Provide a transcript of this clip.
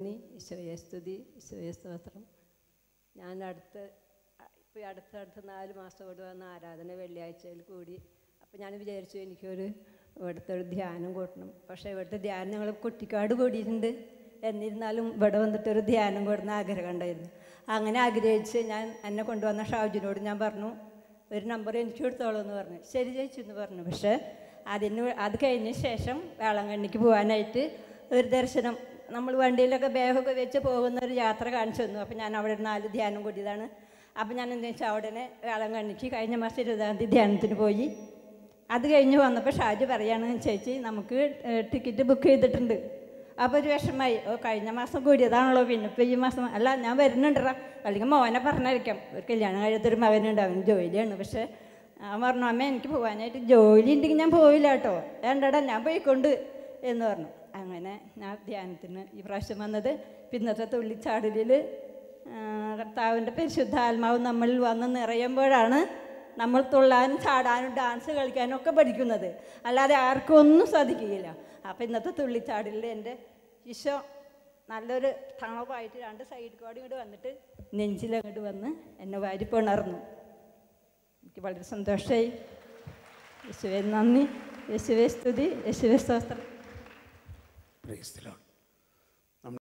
ഈശോയെ സ്തുതി, ഈശോയെ സ്തോത്രം. ഞാൻ ഇപ്പോൾ അടുത്ത 4 മാസം കൊണ്ട് വന്ന ആരാധന വെള്ളിയാഴ്ചയിൽ കൂടി. അപ്പോൾ ഞാൻ വിചാരിച്ചു ഇവിടുത്തെ ഒരു ധ്യാനം കൂട്ടണം. പക്ഷേ ഇവിടുത്തെ ധ്യാനം ഞങ്ങൾ കുട്ടിക്കാട് കൂടിയിട്ടുണ്ട്. എന്നിരുന്നാലും ഇവിടെ വന്നിട്ടൊരു ധ്യാനം കൂടുന്ന ആഗ്രഹം ഉണ്ടായിരുന്നു. അങ്ങനെ ആഗ്രഹിച്ച് ഞാൻ എന്നെ കൊണ്ടുവന്ന ഷാജുവിനോട് ഞാൻ പറഞ്ഞു, ഒരു നമ്പർ എനിക്ക് എടുത്തോളൂ എന്ന് പറഞ്ഞു. ശരി ചേച്ചി എന്ന് പറഞ്ഞു. പക്ഷേ അത് കഴിഞ്ഞ ശേഷം വേളാങ്കണ്ണിക്ക് പോകാനായിട്ട് ഒരു ദർശനം, നമ്മൾ വണ്ടിയിലൊക്കെ ബാഗൊക്കെ വെച്ച് പോകുന്ന ഒരു യാത്ര കാണിച്ചു തന്നു. അപ്പോൾ ഞാൻ അവിടെ 4 ധ്യാനം കൂടിയതാണ്. അപ്പോൾ ഞാൻ എന്താ വെച്ചാൽ അവിടെ വേളാങ്കണ്ണിക്ക് കഴിഞ്ഞ മാസം 20-ാം തീയതി ധ്യാനത്തിന് പോയി. അത് കഴിഞ്ഞ് വന്നപ്പോൾ ഷാജു പറയാണ്, ചേച്ചി നമുക്ക് ടിക്കറ്റ് ബുക്ക് ചെയ്തിട്ടുണ്ട്. അപ്പോൾ ഒരു വിഷമമായി. കഴിഞ്ഞ മാസം കൂടിയതാണല്ലോ, പിന്നെ ഇപ്പോൾ ഈ മാസം അല്ല ഞാൻ വരുന്നുണ്ടോ, അല്ലെങ്കിൽ മോനെ പറഞ്ഞായിരിക്കാം. ഒരു കല്യാണം കഴിയാത്തൊരു മകനുണ്ട്, അവന് ജോലിയാണ്. പക്ഷേ അവൻ പറഞ്ഞു, അമ്മ എനിക്ക് പോകാനായിട്ട് ജോലി ഉണ്ടെങ്കിൽ ഞാൻ പോയില്ല കേട്ടോ, വേണ്ടടാ ഞാൻ പോയിക്കൊണ്ട് എന്ന് പറഞ്ഞു. അങ്ങനെ ഞാൻ ധ്യാനത്തിന് ഈ പ്രാവശ്യം വന്നത് പിന്നത്തെ തുള്ളിച്ചാടലിൽ കർത്താവിൻ്റെ പരിശുദ്ധാത്മാവ് നമ്മളിൽ വന്ന് നിറയുമ്പോഴാണ് നമ്മൾ തുള്ളാനും ചാടാനും ഡാൻസ് കളിക്കാനും ഒക്കെ പഠിക്കുന്നത്. അല്ലാതെ ആർക്കും ഒന്നും സാധിക്കുകയില്ല. അപ്പം ഇന്നത്തെ തുള്ളിച്ചാടലിൽ എൻ്റെ ഈശോ നല്ലൊരു തണുപ്പായിട്ട് 2 സൈഡ് കോടി ഇങ്ങോട്ട് വന്നിട്ട് നെഞ്ചിലങ്ങോട്ട് വന്ന് എന്നെ വാരിപ്പുണർന്നു. എനിക്ക് വളരെ സന്തോഷമായി. യേശുവേ നന്ദി, യേശുവേ സ്തുതി, യേശുവേ സ്തോത്രം. Praise the Lord.